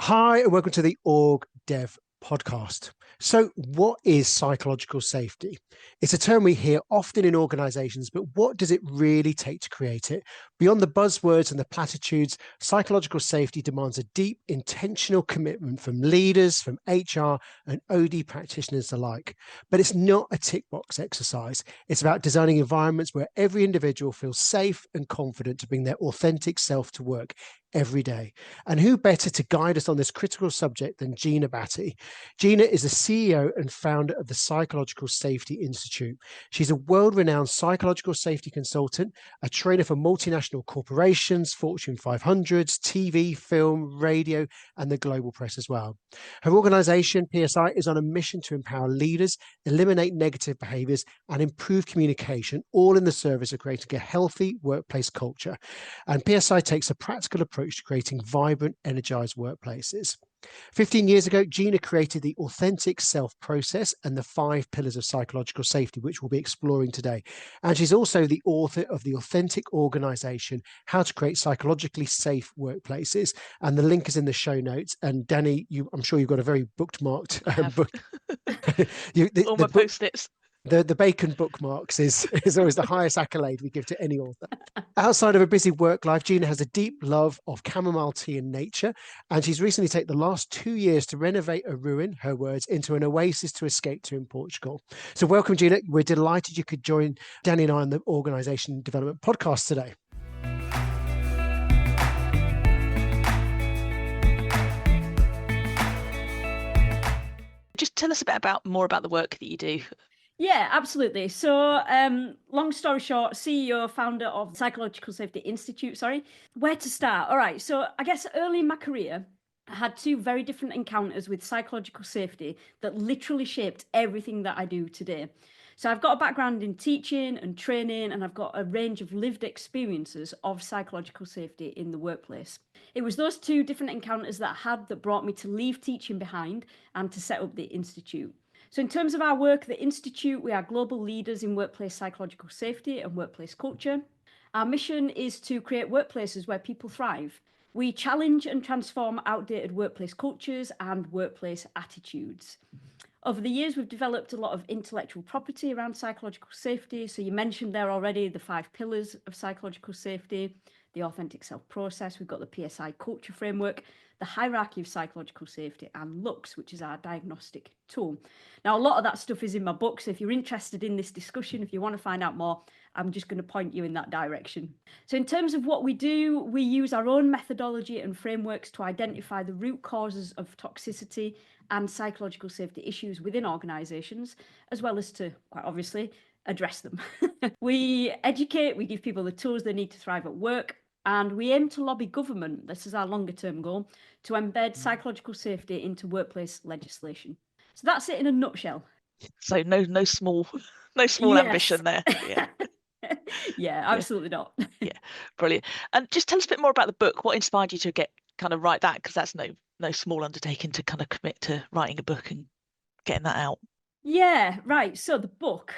Hi, and welcome to the OrdDev podcast. So, what is psychological safety? It's a term we hear often in organizations, but what does it really take to create it? Beyond the buzzwords and the platitudes, psychological safety demands a deep, intentional commitment from leaders, from HR, and OD practitioners alike. But it's not a tick box exercise. It's about designing environments where every individual feels safe and confident to bring their authentic self to work every day. And who better to guide us on this critical subject than Gina Battye? Gina is the CEO and founder of the Psychological Safety Institute. She's a world-renowned psychological safety consultant, a trainer for multinational corporations, Fortune 500s, TV, film, radio, and the global press as well. Her organization, PSI, is on a mission to empower leaders, eliminate negative behaviors, and improve communication, all in the service of creating a healthy workplace culture. And PSI takes a practical approach to creating vibrant, energized workplaces. 15 years ago, Gina created the authentic self process and the 5 pillars of psychological safety, which we'll be exploring today. And she's also the author of The Authentic Organization, How to Create Psychologically Safe Workplaces. And the link is in the show notes. And Danny, I'm sure you've got a very bookmarked book. All my post-its. The bacon bookmarks is always the highest accolade we give to any author. Outside of a busy work life, Gina has a deep love of chamomile tea and nature, and she's recently taken the last 2 years to renovate a ruin, her words, into an oasis to escape to in Portugal. So welcome, Gina. We're delighted you could join Danny and I on the Organisation Development Podcast today. Just tell us a bit more about the work that you do. Yeah, absolutely. So, long story short, CEO, founder of Psychological Safety Institute. Where to start? All right. So, I guess early in my career, I had 2 very different encounters with psychological safety that literally shaped everything that I do today. So, I've got a background in teaching and training, and I've got a range of lived experiences of psychological safety in the workplace. It was those 2 different encounters that I had that brought me to leave teaching behind and to set up the Institute. So in terms of our work at the Institute, we are global leaders in workplace psychological safety and workplace culture. Our mission is to create workplaces where people thrive. We challenge and transform outdated workplace cultures and workplace attitudes. Over the years, we've developed a lot of intellectual property around psychological safety. So you mentioned there already the 5 pillars of psychological safety, the authentic self process. We've got the PSI culture framework, the hierarchy of psychological safety, and Lux, which is our diagnostic tool. Now, a lot of that stuff is in my book. So if you're interested in this discussion, if you want to find out more, I'm just going to point you in that direction. So in terms of what we do, we use our own methodology and frameworks to identify the root causes of toxicity and psychological safety issues within organizations, as well as to, quite obviously, address them. We educate, we give people the tools they need to thrive at work, and we aim to lobby government, this is our longer term goal, to embed psychological safety into workplace legislation. So that's it in a nutshell. So no small ambition there. Yeah. Yeah, absolutely not. Yeah, brilliant. And just tell us a bit more about the book. What inspired you to write that? Because that's no small undertaking to kind of commit to writing a book and getting that out. Yeah, right. So the book,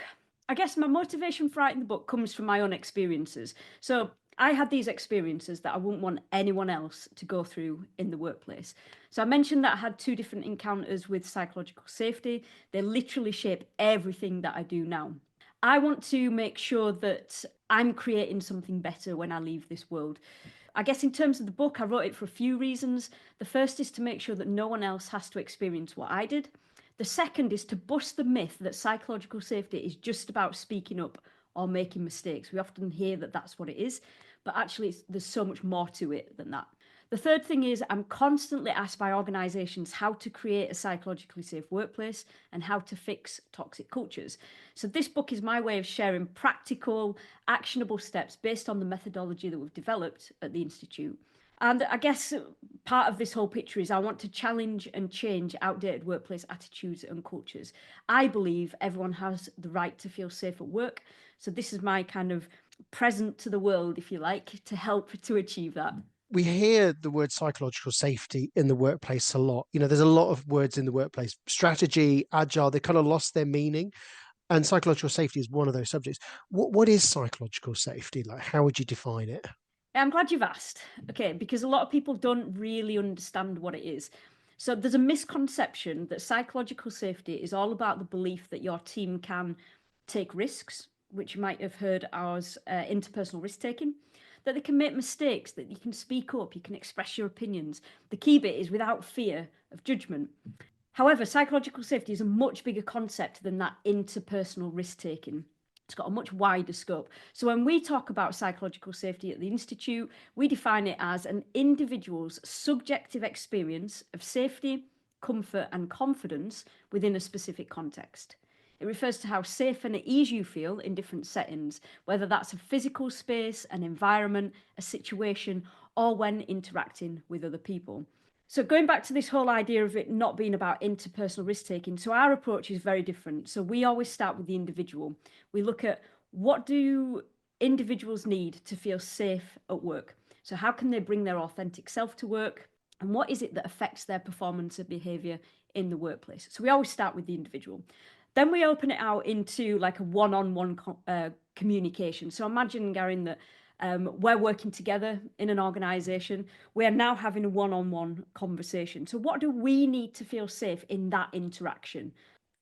I guess my motivation for writing the book comes from my own experiences. So I had these experiences that I wouldn't want anyone else to go through in the workplace. So I mentioned that I had 2 different encounters with psychological safety. They literally shape everything that I do now. I want to make sure that I'm creating something better when I leave this world. I guess in terms of the book, I wrote it for a few reasons. The first is to make sure that no one else has to experience what I did. The second is to bust the myth that psychological safety is just about speaking up or making mistakes. We often hear that that's what it is, but actually there's so much more to it than that. The third thing is I'm constantly asked by organizations how to create a psychologically safe workplace and how to fix toxic cultures. So this book is my way of sharing practical, actionable steps based on the methodology that we've developed at the Institute. And I guess part of this whole picture is I want to challenge and change outdated workplace attitudes and cultures. I believe everyone has the right to feel safe at work. So this is my kind of present to the world, if you like, to help to achieve that. We hear the word psychological safety in the workplace a lot. There's a lot of words in the workplace, strategy, agile, they kind of lost their meaning. And psychological safety is one of those subjects. What is psychological safety? Like, how would you define it? I'm glad you've asked. Okay, because a lot of people don't really understand what it is. So there's a misconception that psychological safety is all about the belief that your team can take risks, which you might have heard as interpersonal risk taking, that they can make mistakes, that you can speak up, you can express your opinions. The key bit is without fear of judgment. However, psychological safety is a much bigger concept than that interpersonal risk taking. It's got a much wider scope. So when we talk about psychological safety at the Institute, we define it as an individual's subjective experience of safety, comfort, and confidence within a specific context. It refers to how safe and at ease you feel in different settings, whether that's a physical space, an environment, a situation, or when interacting with other people. So going back to this whole idea of it not being about interpersonal risk taking, so our approach is very different. So we always start with the individual. We look at what do individuals need to feel safe at work? So how can they bring their authentic self to work? And what is it that affects their performance and behavior in the workplace? So we always start with the individual. Then we open it out into like a one-on-one communication. So imagine, Garen, that we're working together in an organization. We are now having a one-on-one conversation. So what do we need to feel safe in that interaction?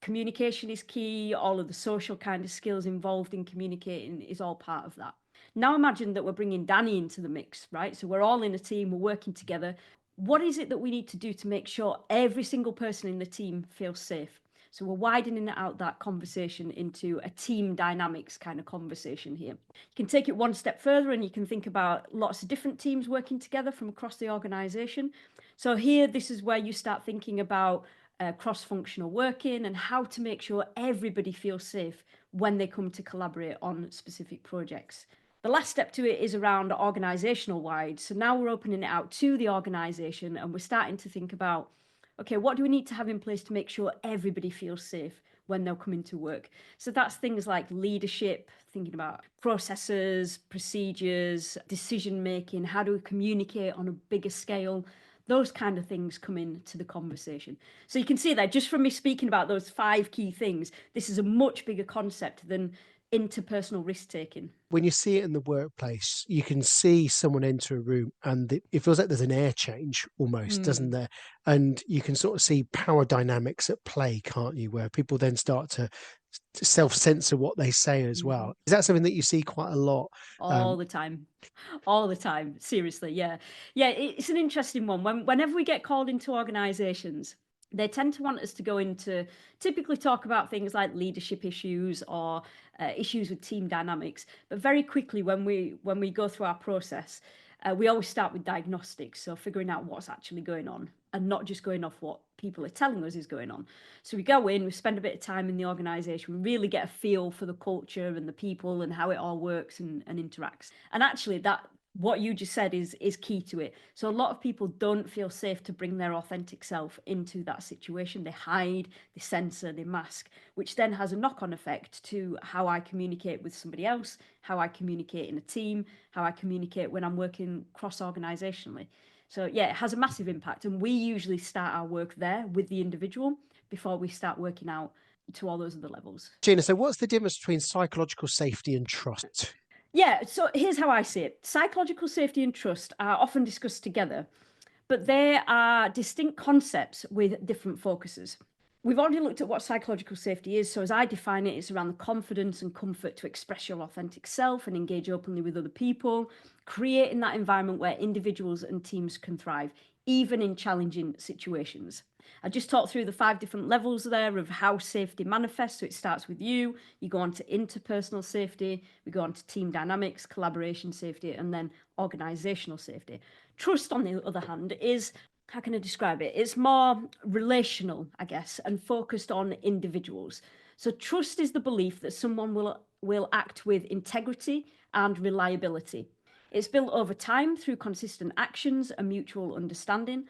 Communication is key. All of the social kind of skills involved in communicating is all part of that. Now imagine that we're bringing Danny into the mix, right? So we're all in a team, we're working together. What is it that we need to do to make sure every single person in the team feels safe? So we're widening out that conversation into a team dynamics kind of conversation here. You can take it one step further and you can think about lots of different teams working together from across the organization. So here, this is where you start thinking about cross-functional working and how to make sure everybody feels safe when they come to collaborate on specific projects. The last step to it is around organizational wide. So now we're opening it out to the organization and we're starting to think about, okay, what do we need to have in place to make sure everybody feels safe when they'll come into work? So that's things like leadership, thinking about processes, procedures, decision making, how do we communicate on a bigger scale? Those kind of things come into the conversation. So you can see that just from me speaking about those 5 key things, this is a much bigger concept than interpersonal risk taking. When you see it in the workplace, you can see someone enter a room and it feels like there's an air change almost, doesn't there? And you can sort of see power dynamics at play, can't you? Where people then start to self-censor what they say as well. Is that something that you see quite a lot? All the time. Seriously. Yeah. It's an interesting one. Whenever we get called into organizations, they tend to want us to go into typically talk about things like leadership issues or issues with team dynamics. But very quickly, when we go through our process, we always start with diagnostics. So figuring out what's actually going on and not just going off what people are telling us is going on. So we go in, we spend a bit of time in the organization, we really get a feel for the culture and the people and how it all works and interacts. And actually that what you just said is key to it. So a lot of people don't feel safe to bring their authentic self into that situation. They hide, they censor, they mask, which then has a knock-on effect to how I communicate with somebody else, how I communicate in a team, how I communicate when I'm working cross-organizationally. So yeah, it has a massive impact. And we usually start our work there with the individual before we start working out to all those other levels. Gina, so what's the difference between psychological safety and trust? Yeah, so here's how I see it. Psychological safety and trust are often discussed together, but they are distinct concepts with different focuses. We've already looked at what psychological safety is. So as I define it, it's around the confidence and comfort to express your authentic self and engage openly with other people, creating that environment where individuals and teams can thrive, even in challenging situations. I just talked through the 5 different levels there of how safety manifests. So it starts with you go on to interpersonal safety, we go on to team dynamics, collaboration safety, and then organizational safety. Trust, on the other hand, is, how can I describe it? It's more relational, I guess, and focused on individuals. So trust is the belief that someone will act with integrity and reliability. It's built over time through consistent actions and mutual understanding,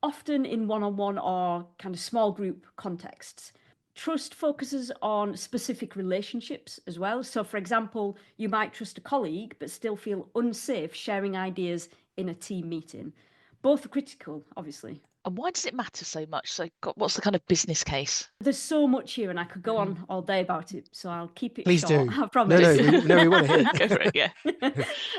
often in one-on-one or kind of small group contexts. Trust focuses on specific relationships as well. So, for example, you might trust a colleague, but still feel unsafe sharing ideas in a team meeting. Both are critical, obviously. And why does it matter so much? So what's the kind of business case? There's so much here and I could go on all day about it, so I'll keep it Please short. do. I promise. We want to hear. Go for it, yeah.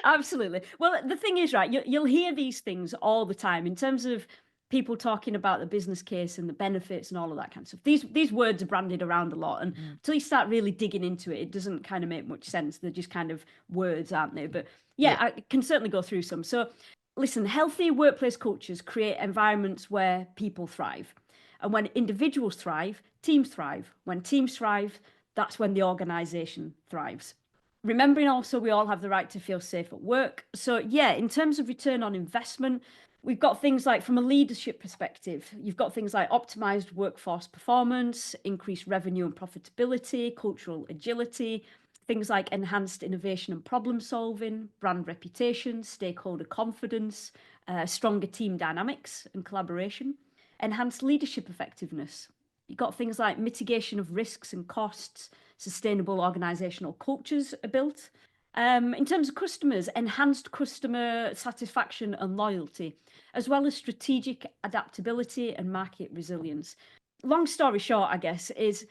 Absolutely. Well, the thing is, right, you'll hear these things all the time in terms of people talking about the business case and the benefits and all of that kind of stuff. These words are branded around a lot, and until you start really digging into it, it doesn't kind of make much sense. They're just kind of words, aren't they? But yeah, I can certainly go through some. So listen, healthy workplace cultures create environments where people thrive. And when individuals thrive, teams thrive. When teams thrive, that's when the organization thrives. Remembering also we all have the right to feel safe at work. So yeah, in terms of return on investment, we've got things like, from a leadership perspective, you've got things like optimized workforce performance, increased revenue and profitability, cultural agility, things like enhanced innovation and problem solving, brand reputation, stakeholder confidence, stronger team dynamics and collaboration, enhanced leadership effectiveness. You've got things like mitigation of risks and costs, sustainable organizational cultures are built. In terms of customers, enhanced customer satisfaction and loyalty, as well as strategic adaptability and market resilience. Long story short, I guess, is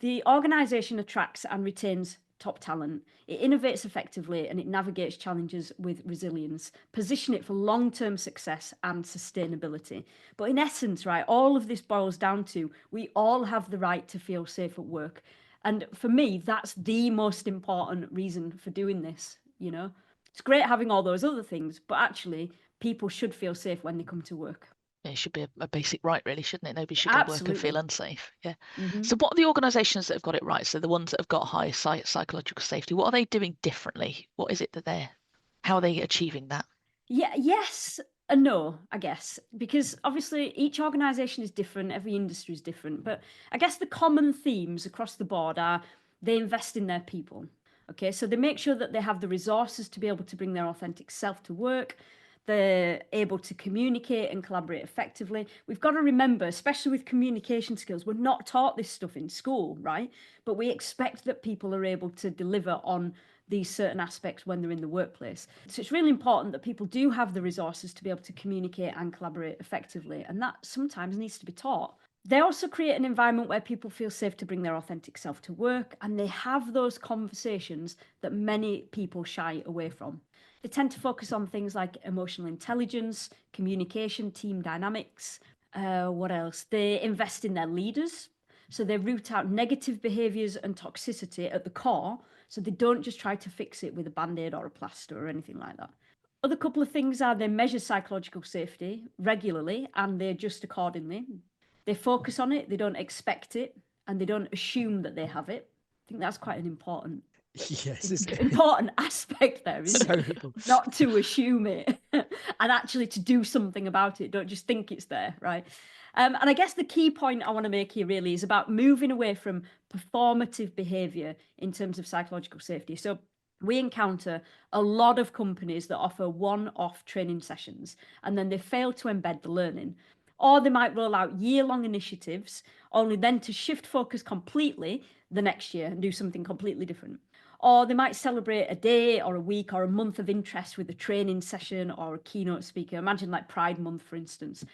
the organization attracts and retains top talent. It innovates effectively and it navigates challenges with resilience, position it for long-term success and sustainability. But in essence, right, all of this boils down to we all have the right to feel safe at work. And for me, that's the most important reason for doing this, you know. It's great having all those other things, but actually people should feel safe when they come to work. It should be a basic right, really, shouldn't it? Nobody should go work and feel unsafe. Yeah. So what are the organisations that have got it right? So the ones that have got high psychological safety, what are they doing differently? What is it that how are they achieving that? Yeah, yes and no, I guess, because obviously each organisation is different, every industry is different. But I guess the common themes across the board are they invest in their people. Okay, so they make sure that they have the resources to be able to bring their authentic self to work. They're able to communicate and collaborate effectively. We've got to remember, especially with communication skills, we're not taught this stuff in school, right? But we expect that people are able to deliver on these certain aspects when they're in the workplace. So it's really important that people do have the resources to be able to communicate and collaborate effectively. And that sometimes needs to be taught. They also create an environment where people feel safe to bring their authentic self to work, and they have those conversations that many people shy away from. They tend to focus on things like emotional intelligence, communication, team dynamics. What else? They invest in their leaders. So they root out negative behaviours and toxicity at the core. So they don't just try to fix it with a band-aid or a plaster or anything like that. Other couple of things are they measure psychological safety regularly and they adjust accordingly. They focus on it, they don't expect it, and they don't assume that they have it. I think that's quite an important aspect there, isn't it? Not to assume it and actually to do something about it. Don't just think it's there, right? And I guess the key point I want to make here really is about moving away from performative behavior in terms of psychological safety. So we encounter a lot of companies that offer one-off training sessions and then they fail to embed the learning. Or they might roll out year-long initiatives, only then to shift focus completely the next year and do something completely different. Or they might celebrate a day or a week or a month of interest with a training session or a keynote speaker. Imagine like Pride Month, for instance.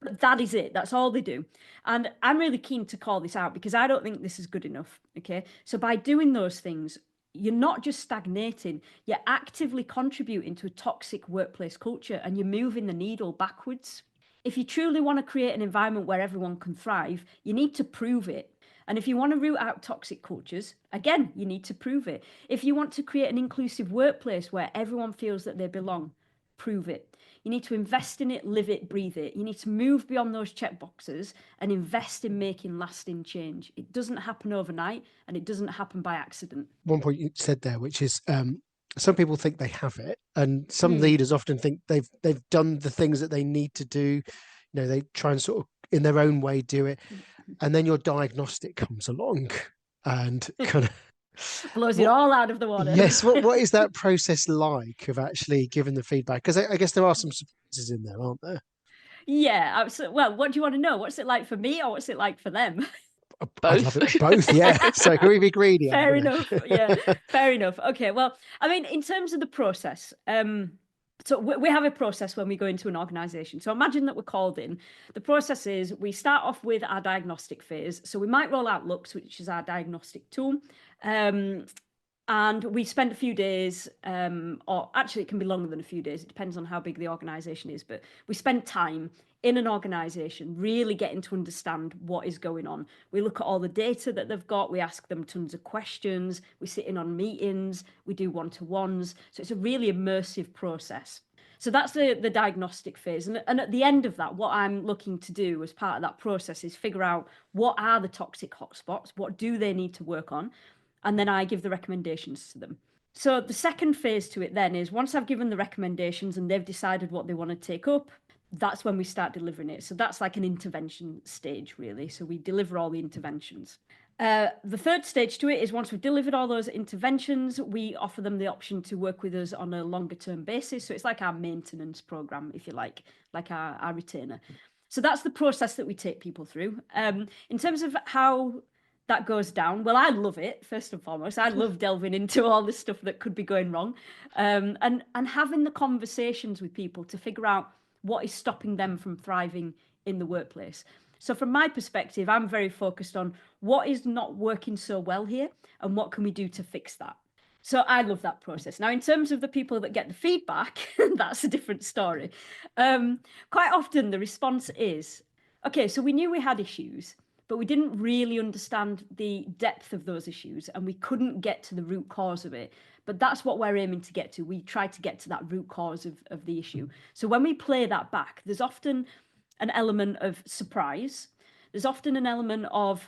But that is it. That's all they do. And I'm really keen to call this out because I don't think this is good enough. Okay. So by doing those things, you're not just stagnating, you're actively contributing to a toxic workplace culture and you're moving the needle backwards. If you truly want to create an environment where everyone can thrive, you need to prove it. And if you want to root out toxic cultures, again, you need to prove it. If you want to create an inclusive workplace where everyone feels that they belong, prove it. You need to invest in it, live it, breathe it. You need to move beyond those checkboxes and invest in making lasting change. It doesn't happen overnight and it doesn't happen by accident. One point you said there, which is some people think they have it, and some leaders often think they've done the things that they need to do. You know, they try and sort of in their own way do it. And then your diagnostic comes along and kind of blows it all out of the water. Yes. What is that process like of actually giving the feedback? Because I guess there are some surprises in there, aren't there? Yeah, absolutely. Well, what do you want to know? What's it like for me or what's it like for them? I'd love it both. Yeah. So can we be greedy? Fair enough. Yeah, fair enough. Okay. Well, I mean, in terms of the process, So we have a process when we go into an organisation. So imagine that we're called in. The process is we start off with our diagnostic phase. So we might roll out Lux, which is our diagnostic tool. And we spend a few days, or actually it can be longer than a few days. It depends on how big the organisation is. But we spend time in an organisation really getting to understand what is going on. We look at all the data that they've got. We ask them tons of questions. We sit in on meetings. We do one-to-ones. So it's a really immersive process. So that's the diagnostic phase. And at the end of that, what I'm looking to do as part of that process is figure out what are the toxic hotspots, what do they need to work on, and then I give the recommendations to them. So the second phase to it then is once I've given the recommendations and they've decided what they want to take up, that's when we start delivering it. So that's like an intervention stage, really. So we deliver all the interventions. The third stage to it is once we've delivered all those interventions, we offer them the option to work with us on a longer term basis. So it's like our maintenance program, if you like our retainer. So that's the process that we take people through. In terms of how that goes down, well, I love it, first and foremost. I love delving into all the stuff that could be going wrong, and having the conversations with people to figure out what is stopping them from thriving in the workplace. So from my perspective, I'm very focused on what is not working so well here and what can we do to fix that. So I love that process. Now, in terms of the people that get the feedback, that's a different story. Quite often the response is, okay, so we knew we had issues, but we didn't really understand the depth of those issues and we couldn't get to the root cause of it. But that's what we're aiming to get to. We try to get to that root cause of the issue. So when we play that back, there's often an element of surprise. There's often an element of,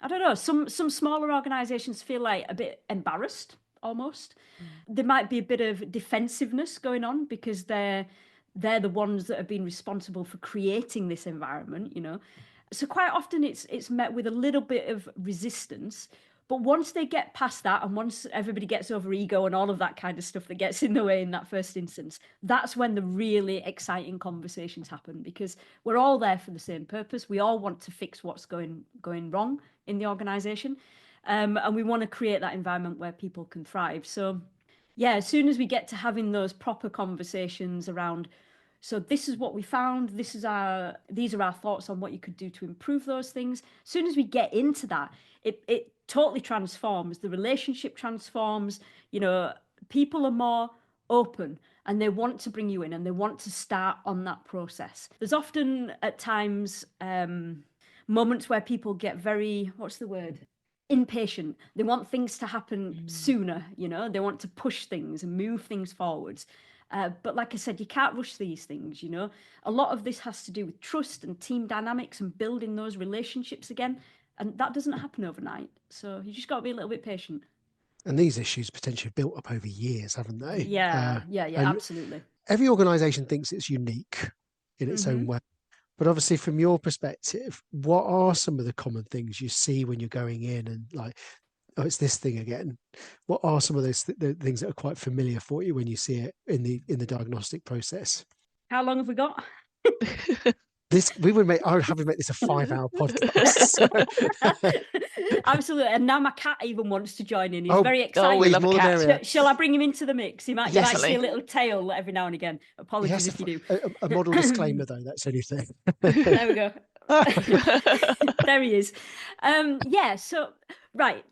I don't know, some smaller organizations feel like a bit embarrassed almost. There might be a bit of defensiveness going on because they're the ones that have been responsible for creating this environment, you know. So quite often it's met with a little bit of resistance. But once they get past that, and once everybody gets over ego and all of that kind of stuff that gets in the way in that first instance, that's when the really exciting conversations happen, because we're all there for the same purpose. We all want to fix what's going wrong in the organization. And we want to create that environment where people can thrive. So yeah, as soon as we get to having those proper conversations around, so this is what we found, these are our thoughts on what you could do to improve those things. As soon as we get into that, it totally transforms. The relationship transforms. You know, people are more open and they want to bring you in and they want to start on that process. There's often at times moments where people get very, what's the word? Impatient. They want things to happen sooner, you know, they want to push things and move things forwards. But like I said, you can't rush these things, you know. A lot of this has to do with trust and team dynamics and building those relationships again. And that doesn't happen overnight. So you just got to be a little bit patient. And these issues potentially built up over years, haven't they? Yeah, absolutely. Every organisation thinks it's unique in its own way. But obviously, from your perspective, what are some of the common things you see when you're going in and like, oh, it's this thing again? What are some of those the things that are quite familiar for you when you see it in the diagnostic process? How long have we got? I would have to make this a 5-hour podcast. Absolutely. And now my cat even wants to join in. He's very excited. We love a cat. Shall I bring him into the mix? You might see a little tail every now and again. Apologies if you do. A model disclaimer, though, that's anything. There we go. There he is. Yeah, so, right.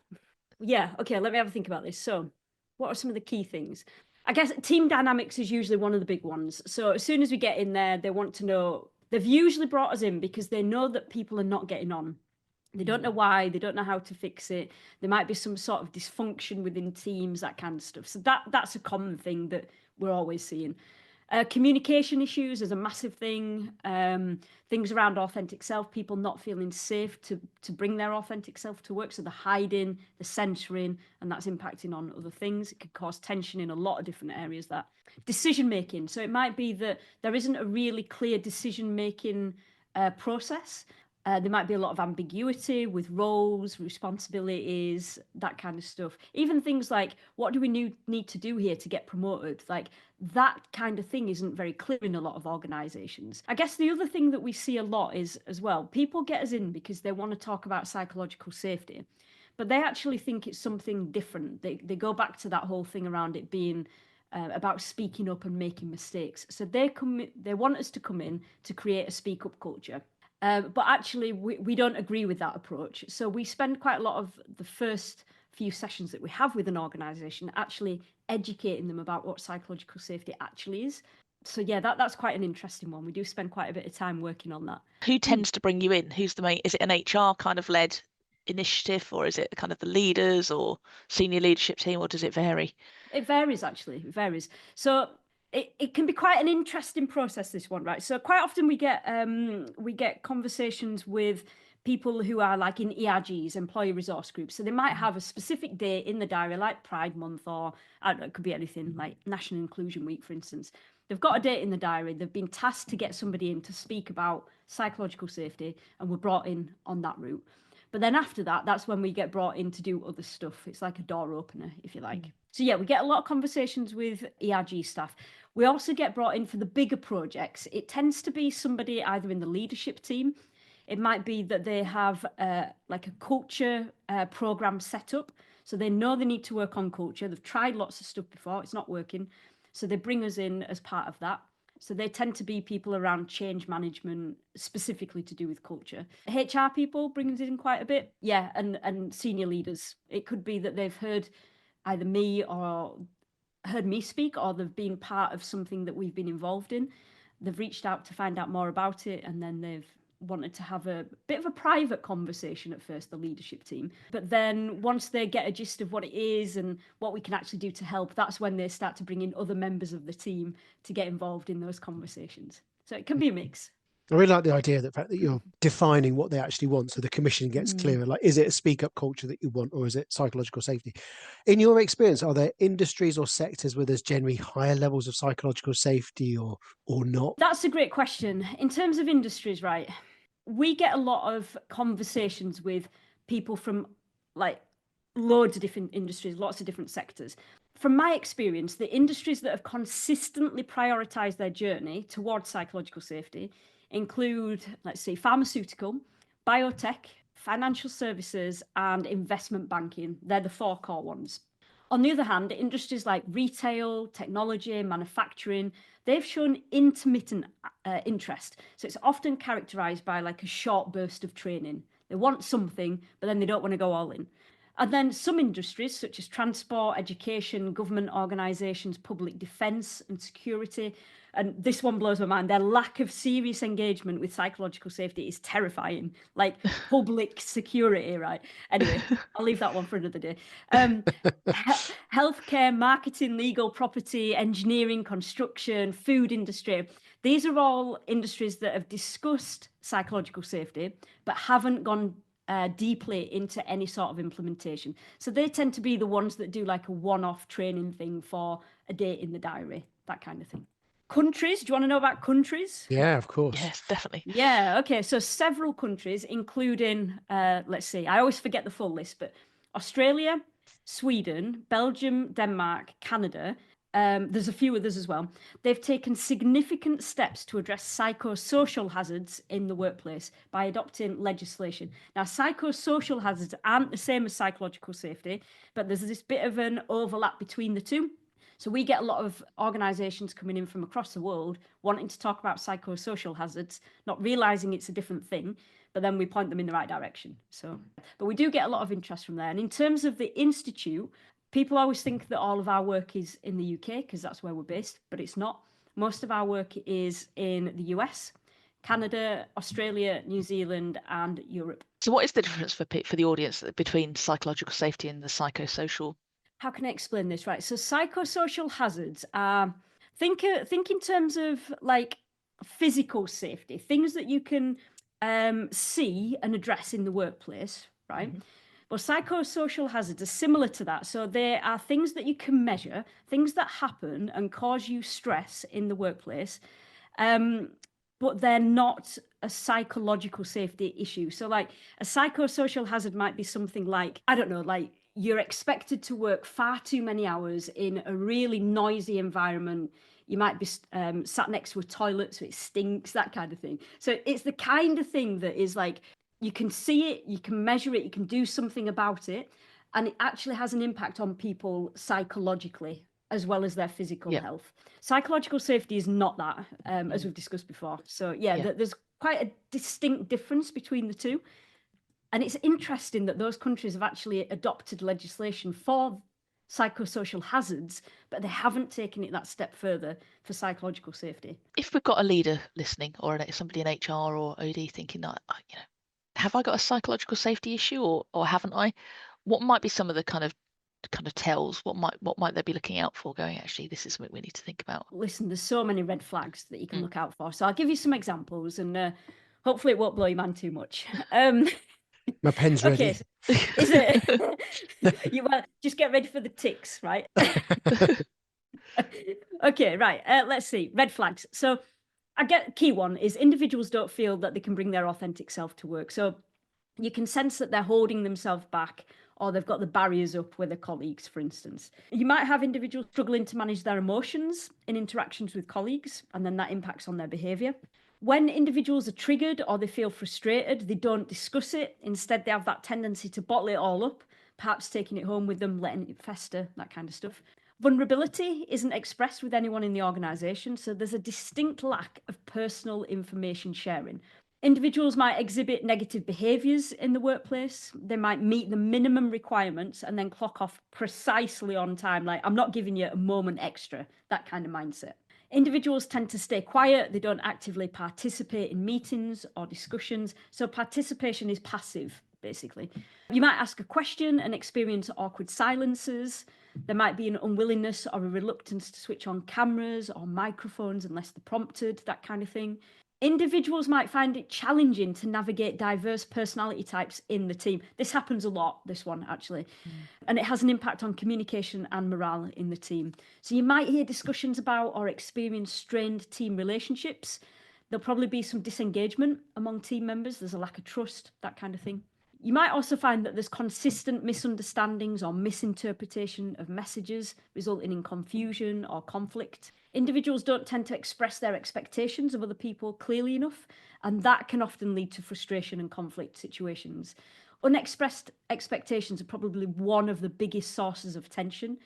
Yeah, okay, let me have a think about this. So, what are some of the key things? I guess team dynamics is usually one of the big ones. So as soon as we get in there, they want to know, they've usually brought us in because they know that people are not getting on. They don't know why, they don't know how to fix it. There might be some sort of dysfunction within teams, that kind of stuff. So that's a common thing that we're always seeing. Communication issues is a massive thing. Things around authentic self, people not feeling safe to bring their authentic self to work. So the hiding, the censoring, and that's impacting on other things. It could cause tension in a lot of different areas. That decision making. So it might be that there isn't a really clear decision making process. There might be a lot of ambiguity with roles, responsibilities, that kind of stuff. Even things like, what do we need to do here to get promoted? Like, that kind of thing isn't very clear in a lot of organizations. I guess the other thing that we see a lot is, as well, people get us in because they want to talk about psychological safety, but they actually think it's something different. They go back to that whole thing around it being about speaking up and making mistakes. So they want us to come in to create a speak up culture. But actually, we don't agree with that approach. So we spend quite a lot of the first few sessions that we have with an organisation actually educating them about what psychological safety actually is. So yeah, that's quite an interesting one. We do spend quite a bit of time working on that. Who tends to bring you in? Who's the main? Is it an HR kind of led initiative, or is it kind of the leaders or senior leadership team, or does it vary? It varies, actually. It varies. So it can be quite an interesting process, this one, right? So quite often we get conversations with people who are like in ERGs, employee resource groups. So they might have a specific day in the diary, like Pride Month, or I don't know, it could be anything, like National Inclusion Week, for instance. They've got a date in the diary. They've been tasked to get somebody in to speak about psychological safety, and we're brought in on that route. But then after that, that's when we get brought in to do other stuff. It's like a door opener, if you like. So yeah, we get a lot of conversations with ERG staff. We also get brought in for the bigger projects. It tends to be somebody either in the leadership team. It might be that they have like a culture program set up. So they know they need to work on culture. They've tried lots of stuff before. It's not working. So they bring us in as part of that. So they tend to be people around change management, specifically to do with culture. HR people bring us in quite a bit. Yeah, and senior leaders. It could be that they've heard either me or heard me speak, or they've been part of something that we've been involved in. They've reached out to find out more about it, and then they've wanted to have a bit of a private conversation at first, the leadership team. But then once they get a gist of what it is and what we can actually do to help, that's when they start to bring in other members of the team to get involved in those conversations. So it can be a mix. I really like the idea, the fact that you're defining what they actually want, so the commission gets clearer. Like, is it a speak up culture that you want, or is it psychological safety? In your experience, are there industries or sectors where there's generally higher levels of psychological safety or not? That's a great question. In terms of industries, right, we get a lot of conversations with people from like loads of different industries, lots of different sectors. From my experience, the industries that have consistently prioritized their journey towards psychological safety include, let's say, pharmaceutical, biotech, financial services, and investment banking. They're the four core ones. On the other hand, industries like retail, technology, manufacturing, they've shown intermittent interest. So it's often characterized by like a short burst of training. They want something, but then they don't want to go all in. And then some industries such as transport, education, government organisations, public defence and security, and this one blows my mind, their lack of serious engagement with psychological safety is terrifying, like public security, right? Anyway, I'll leave that one for another day. Healthcare, marketing, legal, property, engineering, construction, food industry. These are all industries that have discussed psychological safety, but haven't gone deeply into any sort of implementation. So they tend to be the ones that do like a one-off training thing for a date in the diary, that kind of thing. Countries, do you want to know about countries? Yeah, of course. Yes, definitely. Yeah, okay. So several countries, including, let's see, I always forget the full list, but Australia, Sweden, Belgium, Denmark, Canada. There's a few others as well. They've taken significant steps to address psychosocial hazards in the workplace by adopting legislation. Now, psychosocial hazards aren't the same as psychological safety, but there's this bit of an overlap between the two. So we get a lot of organisations coming in from across the world wanting to talk about psychosocial hazards, not realising it's a different thing, but then we point them in the right direction. So, but we do get a lot of interest from there. And in terms of the institute, people always think that all of our work is in the UK because that's where we're based, but it's not. Most of our work is in the US, Canada, Australia, New Zealand, and Europe. So what is the difference for the audience between psychological safety and the psychosocial? How can I explain this? Right. So psychosocial hazards are, think in terms of like physical safety, things that you can see and address in the workplace, right? Mm-hmm. Well, psychosocial hazards are similar to that. So they are things that you can measure, things that happen and cause you stress in the workplace, but they're not a psychological safety issue. So like a psychosocial hazard might be something like, I don't know, like you're expected to work far too many hours in a really noisy environment. You might be sat next to a toilet, so it stinks, that kind of thing. So it's the kind of thing that is like, you can see it, you can measure it, you can do something about it, and it actually has an impact on people psychologically. as well as their physical health. Psychological safety is not that, as we've discussed before. So there's quite a distinct difference between the two. And it's interesting that those countries have actually adopted legislation for psychosocial hazards, but they haven't taken it that step further for psychological safety. If we've got a leader listening, or somebody in HR or OD thinking that, have I got a psychological safety issue or haven't I? What might be some of the kind of tells? What might they be looking out for? Going, actually, this is what we need to think about. Listen, there's so many red flags that you can look out for. So I'll give you some examples, and hopefully it won't blow your mind too much. My pen's ready. Okay, is it? Well, just get ready for the ticks, right? Okay, right. Let's see. Red flags. So I get key one is individuals don't feel that they can bring their authentic self to work. So you can sense that they're holding themselves back, or they've got the barriers up with their colleagues, for instance. You might have individuals struggling to manage their emotions in interactions with colleagues, and then that impacts on their behaviour. When individuals are triggered or they feel frustrated, they don't discuss it. Instead, they have that tendency to bottle it all up, perhaps taking it home with them, letting it fester, that kind of stuff. Vulnerability isn't expressed with anyone in the organisation, so there's a distinct lack of personal information sharing. Individuals might exhibit negative behaviours in the workplace. They might meet the minimum requirements and then clock off precisely on time, like, I'm not giving you a moment extra, that kind of mindset. Individuals tend to stay quiet. They don't actively participate in meetings or discussions. So participation is passive, basically. You might ask a question and experience awkward silences. There might be an unwillingness or a reluctance to switch on cameras or microphones unless they're prompted, that kind of thing. Individuals might find it challenging to navigate diverse personality types in the team. This happens a lot, this one, actually. And it has an impact on communication and morale in the team. So you might hear discussions about or experience strained team relationships. There'll probably be some disengagement among team members. There's a lack of trust, that kind of thing. You might also find that there's consistent misunderstandings or misinterpretation of messages, resulting in confusion or conflict. Individuals don't tend to express their expectations of other people clearly enough, and that can often lead to frustration and conflict situations. Unexpressed expectations are probably one of the biggest sources of tension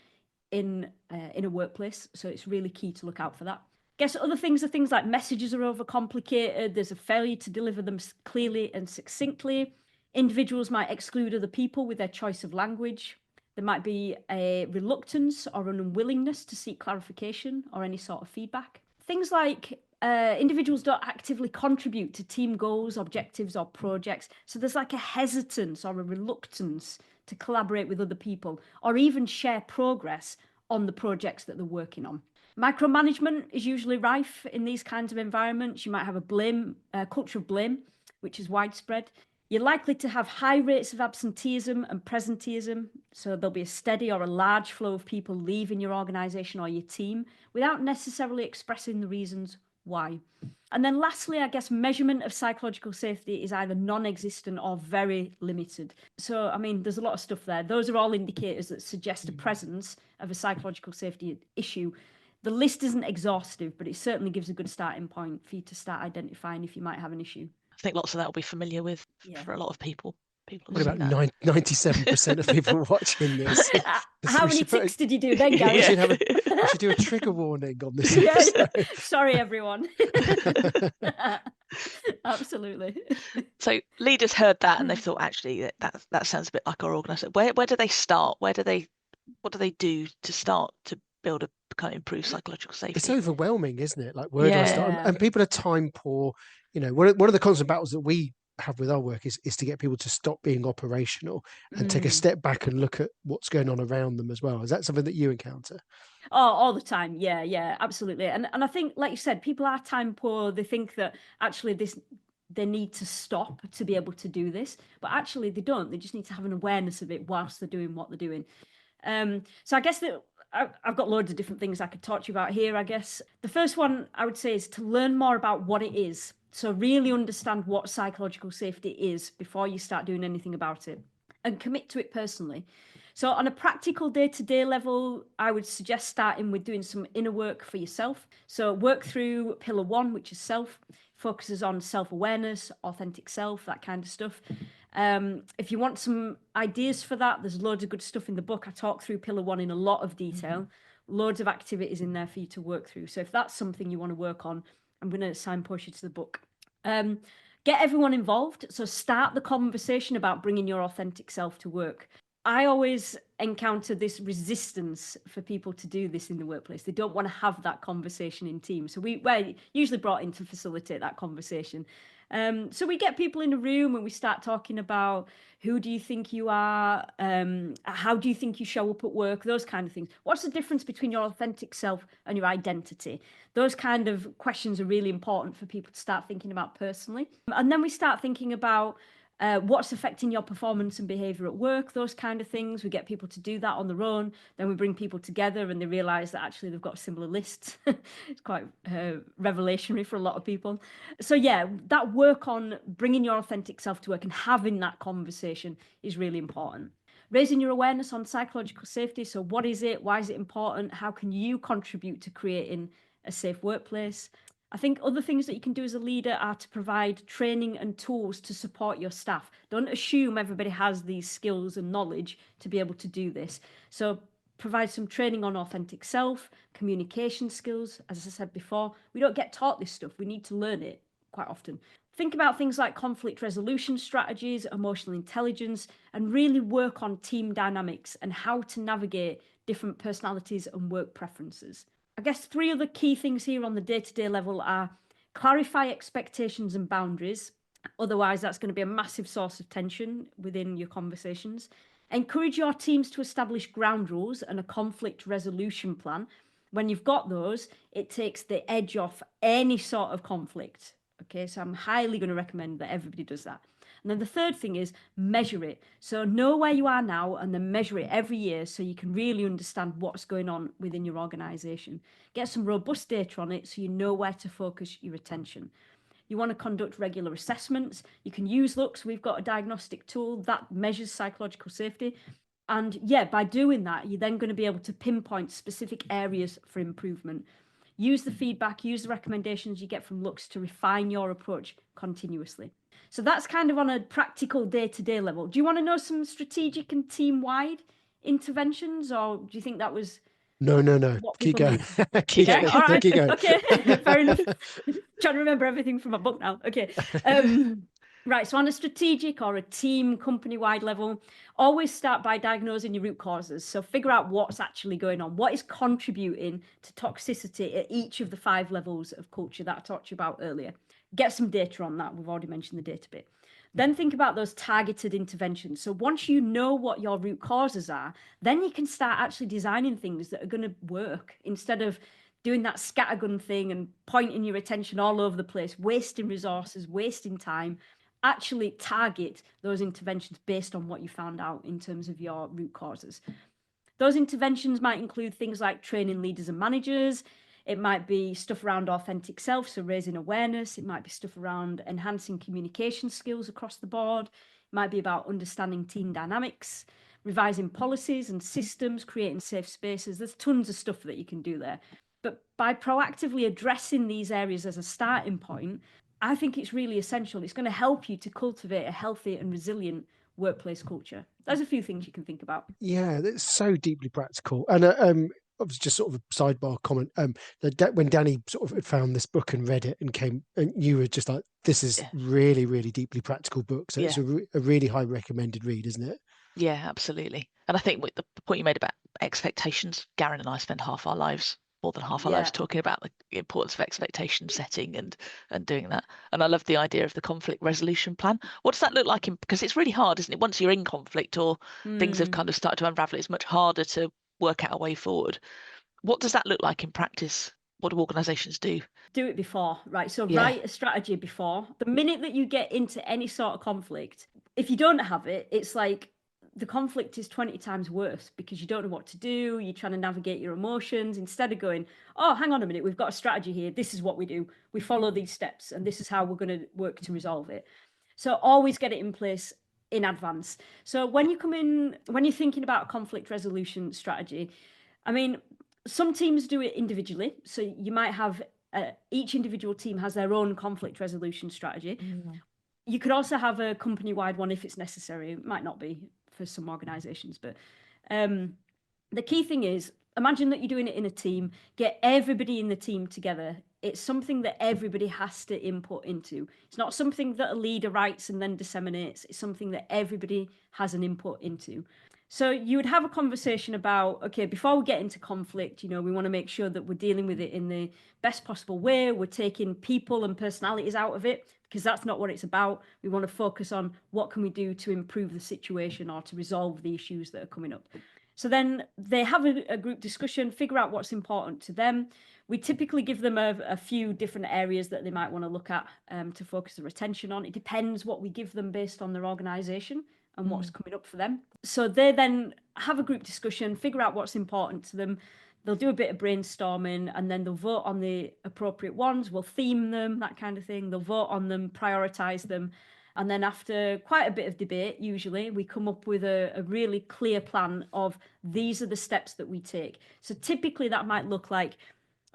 in a workplace, so it's really key to look out for that. Guess other things are things like messages are overcomplicated, there's a failure to deliver them clearly and succinctly. Individuals might exclude other people with their choice of language. There might be a reluctance or an unwillingness to seek clarification or any sort of feedback. Things like individuals don't actively contribute to team goals, objectives, or projects. So there's like a hesitance or a reluctance to collaborate with other people or even share progress on the projects that they're working on. Micromanagement is usually rife in these kinds of environments. You might have a culture of blame, which is widespread. You're likely to have high rates of absenteeism and presenteeism. So there'll be a steady or a large flow of people leaving your organisation or your team without necessarily expressing the reasons why. And then lastly, I guess measurement of psychological safety is either non-existent or very limited. So, I mean, there's a lot of stuff there. Those are all indicators that suggest a presence of a psychological safety issue. The list isn't exhaustive, but it certainly gives a good starting point for you to start identifying if you might have an issue. I think lots of that will be familiar with for a lot of people. What about 97% of people watching this? How many ticks did you do then, Gary? We should do a trigger warning on this episode. Sorry, everyone. Absolutely. So leaders heard that and they thought, actually, that sounds a bit like our organisation. Where do they start? What do they do to start to build a kind of improved psychological safety? It's overwhelming, isn't it? Like, where do I start? And people are time poor. You know, one of the constant battles that we have with our work is to get people to stop being operational and take a step back and look at what's going on around them as well. Is that something that you encounter? Oh, all the time. Yeah, absolutely. And I think, like you said, people are time poor. They think that actually they need to stop to be able to do this, but actually they don't. They just need to have an awareness of it whilst they're doing what they're doing. So I guess that I've got loads of different things I could talk to you about here, I guess. The first one I would say is to learn more about what it is. So really understand what psychological safety is before you start doing anything about it and commit to it personally. So on a practical day-to-day level, I would suggest starting with doing some inner work for yourself. So work through pillar 1, which is self, focuses on self-awareness, authentic self, that kind of stuff. If you want some ideas for that, there's loads of good stuff in the book. I talk through pillar 1 in a lot of detail. loads of activities in there for you to work through. So if that's something you want to work on, I'm going to signpost you to the book. Get everyone involved. So start the conversation about bringing your authentic self to work. I always encounter this resistance for people to do this in the workplace. They don't want to have that conversation in teams. So we're usually brought in to facilitate that conversation. So we get people in a room and we start talking about who do you think you are? How do you think you show up at work? Those kind of things. What's the difference between your authentic self and your identity? Those kind of questions are really important for people to start thinking about personally. And then we start thinking about what's affecting your performance and behavior at work, those kind of things. We get people to do that on their own. Then we bring people together and they realize that actually they've got similar lists. It's quite revelatory for a lot of people. So yeah, that work on bringing your authentic self to work and having that conversation is really important. Raising your awareness on psychological safety. So what is it? Why is it important? How can you contribute to creating a safe workplace? I think other things that you can do as a leader are to provide training and tools to support your staff. Don't assume everybody has these skills and knowledge to be able to do this. So provide some training on authentic self, communication skills. As I said before, we don't get taught this stuff. We need to learn it quite often. Think about things like conflict resolution strategies, emotional intelligence, and really work on team dynamics and how to navigate different personalities and work preferences. I guess 3 other key things here on the day-to-day level are clarify expectations and boundaries. Otherwise, that's going to be a massive source of tension within your conversations. Encourage your teams to establish ground rules and a conflict resolution plan. When you've got those, it takes the edge off any sort of conflict. Okay, so I'm highly going to recommend that everybody does that. And then the third thing is measure it. So know where you are now and then measure it every year so you can really understand what's going on within your organization. Get some robust data on it so you know where to focus your attention. You want to conduct regular assessments. You can use Lux. We've got a diagnostic tool that measures psychological safety. And yeah, by doing that, you're then going to be able to pinpoint specific areas for improvement. Use the feedback, use the recommendations you get from Lux to refine your approach continuously. So that's kind of on a practical day-to-day level. Do you want to know some strategic and team-wide interventions, or do you think that was... No. Keep going. Keep going. All right. Keep going. Okay, fair enough. Trying to remember everything from my book now. Okay. Right, so on a strategic or a team company-wide level, always start by diagnosing your root causes. So figure out what's actually going on. What is contributing to toxicity at each of the 5 levels of culture that I talked to you about earlier. Get some data on that. We've already mentioned the data bit. Then think about those targeted interventions. So once you know what your root causes are, then you can start actually designing things that are going to work instead of doing that scattergun thing and pointing your attention all over the place, wasting resources, wasting time. Actually target those interventions based on what you found out in terms of your root causes. Those interventions might include things like training leaders and managers. It might be stuff around authentic self, so raising awareness. It might be stuff around enhancing communication skills across the board. It might be about understanding team dynamics, revising policies and systems, creating safe spaces. There's tons of stuff that you can do there. But by proactively addressing these areas as a starting point, I think it's really essential. It's going to help you to cultivate a healthy and resilient workplace culture. There's a few things you can think about. Yeah, that's so deeply practical. And obviously just sort of a sidebar comment. When Danny sort of found this book and read it and came, and you were just like, this is really, really deeply practical book. So it's a really high recommended read, isn't it? Yeah, absolutely. And I think with the point you made about expectations, Garen and I spend half our lives, more than half our lives, talking about the importance of expectation setting and doing that. And I love the idea of the conflict resolution plan. What does that look like? Because it's really hard, isn't it? Once you're in conflict or things have kind of started to unravel, it's much harder to work out a way forward. What does that look like in practice? What do organizations do? Do it before, right? So write a strategy before. The minute that you get into any sort of conflict, if you don't have it, it's like the conflict is 20 times worse because you don't know what to do. You're trying to navigate your emotions instead of going, oh, hang on a minute, we've got a strategy here. This is what we do. We follow these steps and this is how we're going to work to resolve it. So always get it in place in advance. So when you come in, when you're thinking about a conflict resolution strategy, I mean, some teams do it individually. So you might have each individual team has their own conflict resolution strategy. You could also have a company-wide one if it's necessary. It might not be for some organizations, but the key thing is imagine that you're doing it in a team, get everybody in the team together. It's something that everybody has to input into. It's not something that a leader writes and then disseminates. It's something that everybody has an input into. So you would have a conversation about, okay, before we get into conflict, we want to make sure that we're dealing with it in the best possible way. We're taking people and personalities out of it, because that's not what it's about. We want to focus on what can we do to improve the situation or to resolve the issues that are coming up. So then they have a group discussion, figure out what's important to them. We typically give them a few different areas that they might want to look at to focus their attention on. It depends what we give them based on their organisation and what's coming up for them. So they then have a group discussion, figure out what's important to them. They'll do a bit of brainstorming, and then they'll vote on the appropriate ones. We'll theme them, that kind of thing. They'll vote on them, prioritise them. And then after quite a bit of debate, usually, we come up with a really clear plan of these are the steps that we take. So typically that might look like,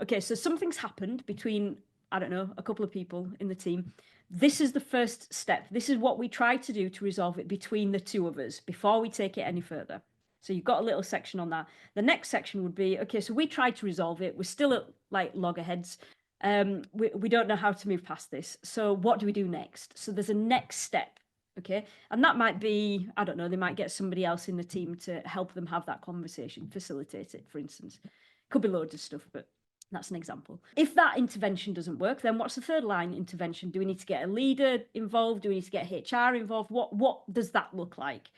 okay, so something's happened between, I don't know, a couple of people in the team. This is the first step. This is what we try to do to resolve it between the two of us before we take it any further. So you've got a little section on that. The next section would be, okay, so we tried to resolve it. We're still at like loggerheads. We don't know how to move past this. So what do we do next? So there's a next step, okay? And that might be, I don't know, they might get somebody else in the team to help them have that conversation, facilitate it, for instance. Could be loads of stuff, but that's an example. If that intervention doesn't work, then what's the third line intervention? Do we need to get a leader involved? Do we need to get HR involved? What does that look like?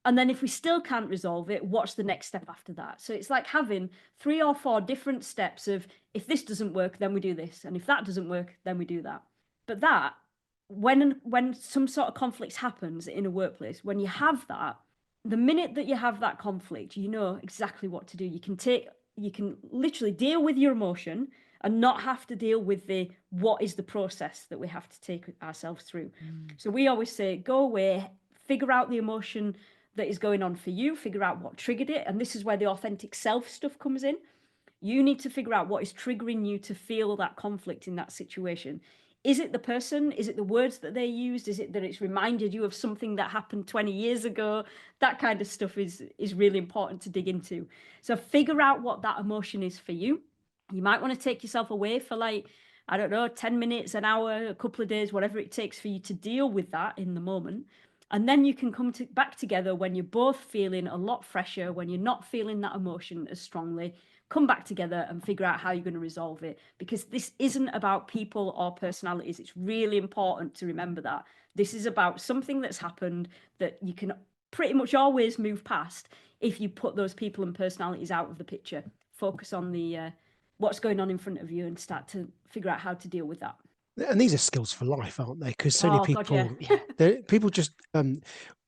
And then if we still can't resolve it, what's the next step after that? So it's like having 3 or 4 different steps of, if this doesn't work, then we do this. And if that doesn't work, then we do that. But that, when some sort of conflict happens in a workplace, when you have that, the minute that you have that conflict, you know exactly what to do. You can literally deal with your emotion and not have to deal with what is the process that we have to take ourselves through. So we always say, go away, figure out the emotion that is going on for you, figure out what triggered it. And this is where the authentic self stuff comes in. You need to figure out what is triggering you to feel that conflict in that situation. Is it the person? Is it the words that they used? Is it that it's reminded you of something that happened 20 years ago? That kind of stuff is really important to dig into. So figure out what that emotion is for you. You might want to take yourself away for 10 minutes, an hour, a couple of days, whatever it takes for you to deal with that in the moment. And then you can come back together when you're both feeling a lot fresher, when you're not feeling that emotion as strongly. Come back together and figure out how you're going to resolve it, because this isn't about people or personalities. It's really important to remember that. This is about something that's happened that you can pretty much always move past if you put those people and personalities out of the picture. Focus on the what's going on in front of you and start to figure out how to deal with that. And these are skills for life, aren't they? Because so many people, God, yeah. people just,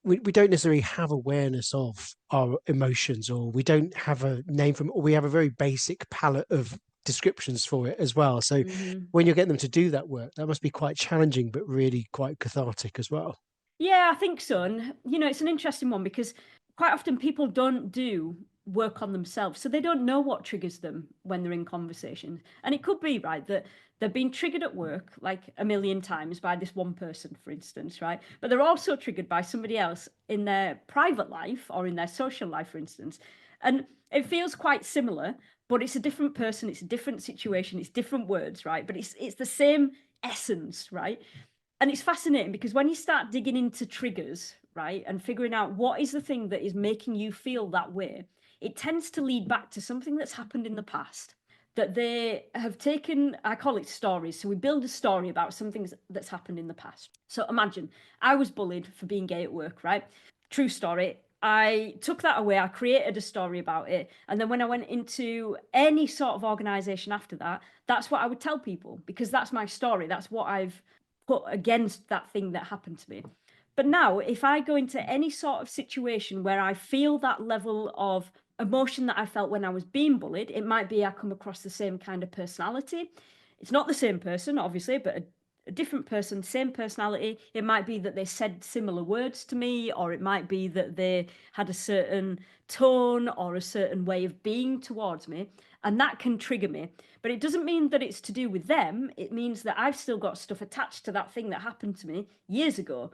we don't necessarily have awareness of our emotions, or we don't have a name for them, or we have a very basic palette of descriptions for it as well. So when you're getting them to do that work, that must be quite challenging, but really quite cathartic as well. Yeah, I think so. And, it's an interesting one, because quite often people don't do work on themselves. So they don't know what triggers them when they're in conversations. And it could be, right, that they've been triggered at work like a million times by this one person, for instance, right? But they're also triggered by somebody else in their private life or in their social life, for instance. And it feels quite similar, but it's a different person, it's a different situation, it's different words, right? But it's the same essence, right? And it's fascinating, because when you start digging into triggers, right, and figuring out what is the thing that is making you feel that way, it tends to lead back to something that's happened in the past that they have taken. I call it stories. So we build a story about something that's happened in the past. So imagine I was bullied for being gay at work, right? True story. I took that away. I created a story about it. And then when I went into any sort of organization after that, that's what I would tell people, because that's my story. That's what I've put against that thing that happened to me. But now, if I go into any sort of situation where I feel that level of emotion that I felt when I was being bullied, it might be I come across the same kind of personality. It's not the same person, obviously, but a different person, same personality. It might be that they said similar words to me, or it might be that they had a certain tone or a certain way of being towards me, and that can trigger me. But it doesn't mean that it's to do with them. It means that I've still got stuff attached to that thing that happened to me years ago.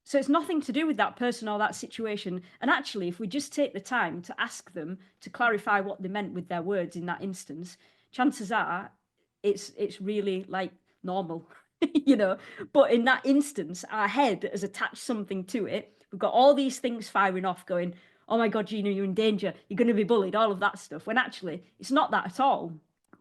So it's nothing to do with that person or that situation. And actually, if we just take the time to ask them to clarify what they meant with their words in that instance, chances are it's really like normal, you know. But in that instance, our head has attached something to it. We've got all these things firing off going, oh my God, Gina, you're in danger. You're going to be bullied, all of that stuff. When actually, it's not that at all.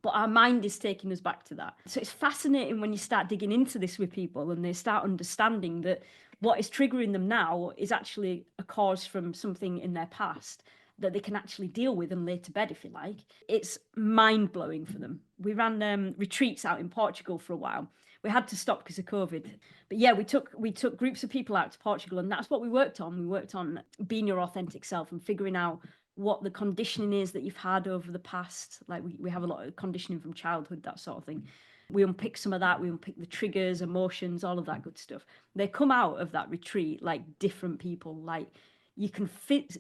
But our mind is taking us back to that. So it's fascinating when you start digging into this with people and they start understanding that what is triggering them now is actually a cause from something in their past that they can actually deal with and lay to bed, if you like. It's mind-blowing for them. We ran retreats out in Portugal for a while. We had to stop because of COVID. But yeah, we took groups of people out to Portugal, and that's what we worked on. We worked on being your authentic self and figuring out what the conditioning is that you've had over the past. Like we have a lot of conditioning from childhood, that sort of thing. We unpick some of that. We unpick the triggers, emotions, all of that good stuff. They come out of that retreat like different people. Like you can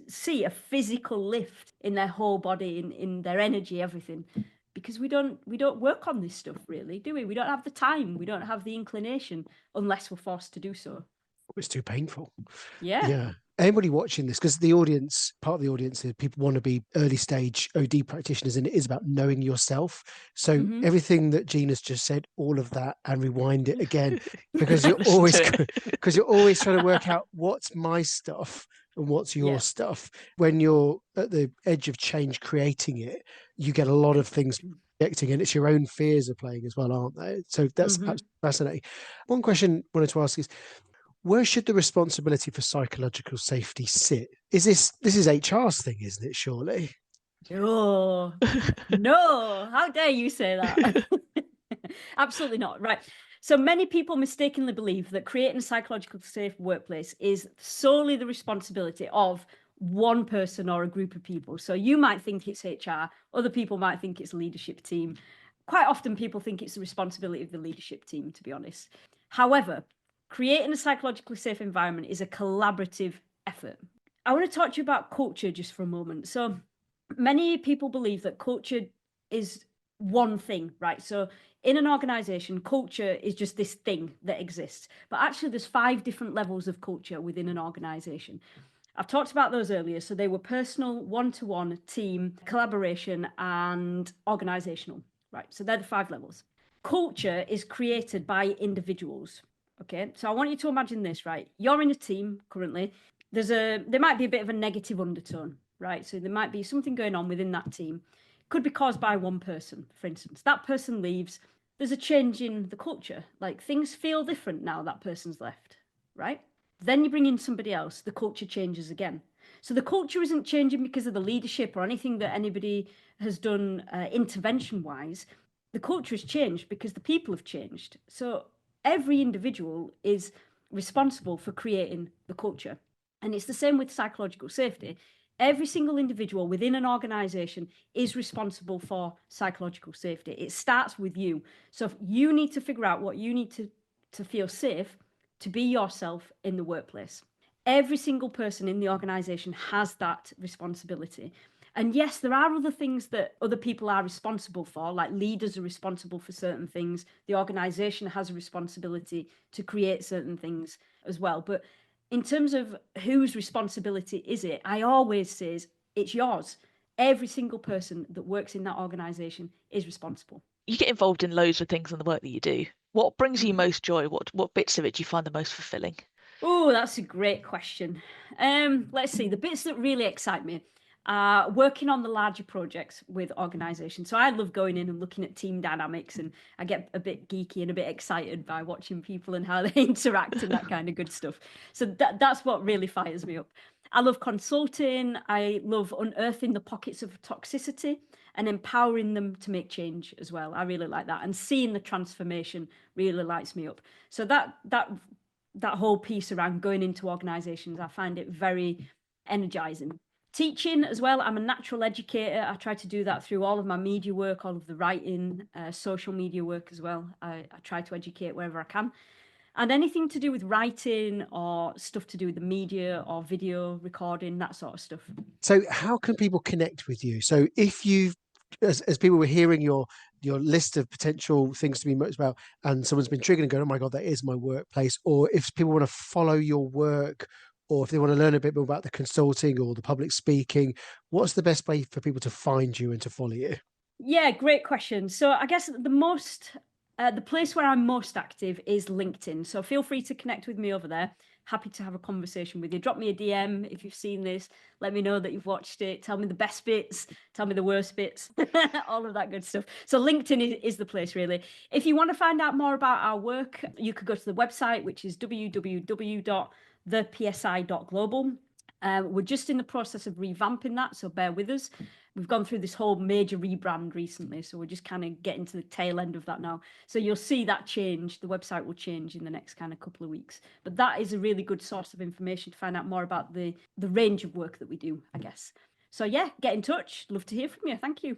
see a physical lift in their whole body, in their energy, everything. Because we don't work on this stuff really, do we? We don't have the time. We don't have the inclination unless we're forced to do so. It's too painful. Yeah. Anybody watching this, because part of the audience is people want to be early stage OD practitioners, and it is about knowing yourself. So everything that Gina's just said, all of that, and rewind it again, because you're always trying to work out what's my stuff and what's your stuff. When you're at the edge of change, creating it, you get a lot of things projecting, and it's your own fears are playing as well, aren't they? So that's fascinating. One question I wanted to ask is, where should the responsibility for psychological safety sit? This is HR's thing, isn't it, surely? No, how dare you say that? Absolutely not. Right. So many people mistakenly believe that creating a psychologically safe workplace is solely the responsibility of one person or a group of people. So you might think it's HR, other people might think it's a leadership team. Quite often people think it's the responsibility of the leadership team, to be honest. However, creating a psychologically safe environment is a collaborative effort. I want to talk to you about culture just for a moment. So many people believe that culture is one thing, right? So in an organization, culture is just this thing that exists. But actually, there's 5 different levels of culture within an organization. I've talked about those earlier. So they were personal, one-to-one, team, collaboration, and organizational, right? So they're the 5 levels. Culture is created by individuals. Okay, so I want you to imagine this, right? You're in a team currently. There might be a bit of a negative undertone, right? So there might be something going on within that team. Could be caused by one person, for instance. That person leaves. There's a change in the culture. Like things feel different now that person's left, right? Then you bring in somebody else. The culture changes again. So the culture isn't changing because of the leadership or anything that anybody has done intervention-wise. The culture has changed because the people have changed. So every individual is responsible for creating the culture. And it's the same with psychological safety. Every single individual within an organization is responsible for psychological safety. It starts with you. So you need to figure out what you need to feel safe to be yourself in the workplace. Every single person in the organization has that responsibility. And yes, there are other things that other people are responsible for, like leaders are responsible for certain things. The organization has a responsibility to create certain things as well. But in terms of whose responsibility is it, I always say it's yours. Every single person that works in that organization is responsible. You get involved in loads of things in the work that you do. What brings you most joy? What bits of it do you find the most fulfilling? Oh, that's a great question. Let's see. The bits that really excite me are working on the larger projects with organizations. So I love going in and looking at team dynamics, and I get a bit geeky and a bit excited by watching people and how they interact and that kind of good stuff. So that's what really fires me up. I love consulting. I love unearthing the pockets of toxicity and empowering them to make change as well. I really like that. And seeing the transformation really lights me up. So that whole piece around going into organizations, I find it very energizing. Teaching as well. I'm a natural educator. I try to do that through all of my media work, all of the writing, social media work as well. I try to educate wherever I can. And anything to do with writing or stuff to do with the media or video recording, that sort of stuff. So how can people connect with you? So if you've, as people were hearing your your list of potential things to be motivated about, and someone's been triggered and going, oh my God, that is my workplace. Or if people want to follow your work, or if they want to learn a bit more about the consulting or the public speaking, what's the best way for people to find you and to follow you? Yeah, great question. So I guess the place where I'm most active is LinkedIn. So feel free to connect with me over there. Happy to have a conversation with you. Drop me a DM if you've seen this. Let me know that you've watched it. Tell me the best bits. Tell me the worst bits. All of that good stuff. So LinkedIn is the place, really. If you want to find out more about our work, you could go to the website, which is www.thepsi.global. We're just in the process of revamping that, so bear with us. We've gone through this whole major rebrand recently, so we're just kind of getting to the tail end of that now. So you'll see that change. The website will change in the next kind of couple of weeks. But that is a really good source of information to find out more about the range of work that we do, I guess. So yeah, get in touch. Love to hear from you. Thank you.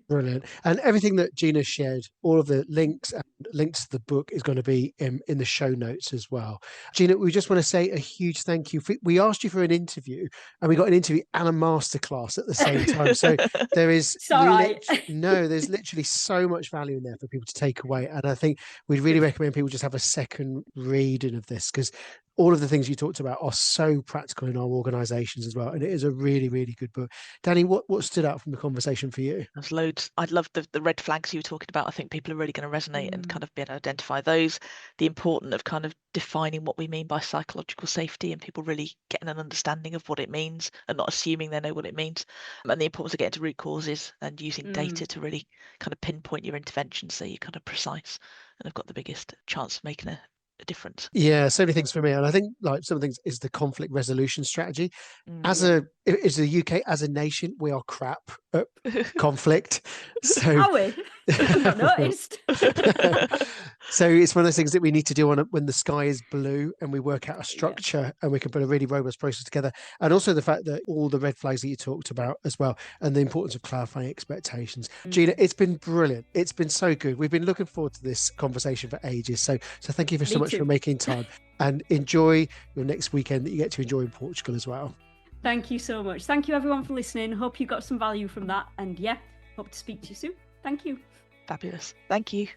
Brilliant. And everything that Gina shared, all of the links and links to the book is going to be in the show notes as well. Gina, we just want to say a huge thank you. We asked you for an interview and we got an interview and a masterclass at the same time. So there is there's literally so much value in there for people to take away. And I think we'd really recommend people just have a second reading of this, because all of the things you talked about are so practical in our organizations as well. And it is a really, really good book. Danny, what stood out from the conversation for you? There's loads. I love the red flags you were talking about. I think people are really going to resonate and kind of be able to identify those. The importance of kind of defining what we mean by psychological safety and people really getting an understanding of what it means and not assuming they know what it means. And the importance of getting to root causes and using data to really kind of pinpoint your intervention so you're kind of precise and have got the biggest chance of making a difference. Yeah, so many things for me. And I think like some things is the conflict resolution strategy. As the UK, as a nation, we are crap at conflict. So are we? I've not noticed. So it's one of those things that we need to do when the sky is blue and we work out a structure and we can put a really robust process together. And also the fact that all the red flags that you talked about as well, and the importance of clarifying expectations. Gina, it's been brilliant. It's been so good. We've been looking forward to this conversation for ages. So thank you so much for making time, and enjoy your next weekend that you get to enjoy in Portugal as well. Thank you so much. Thank you everyone for listening. Hope you got some value from that. And hope to speak to you soon. Thank you. Fabulous. Thank you.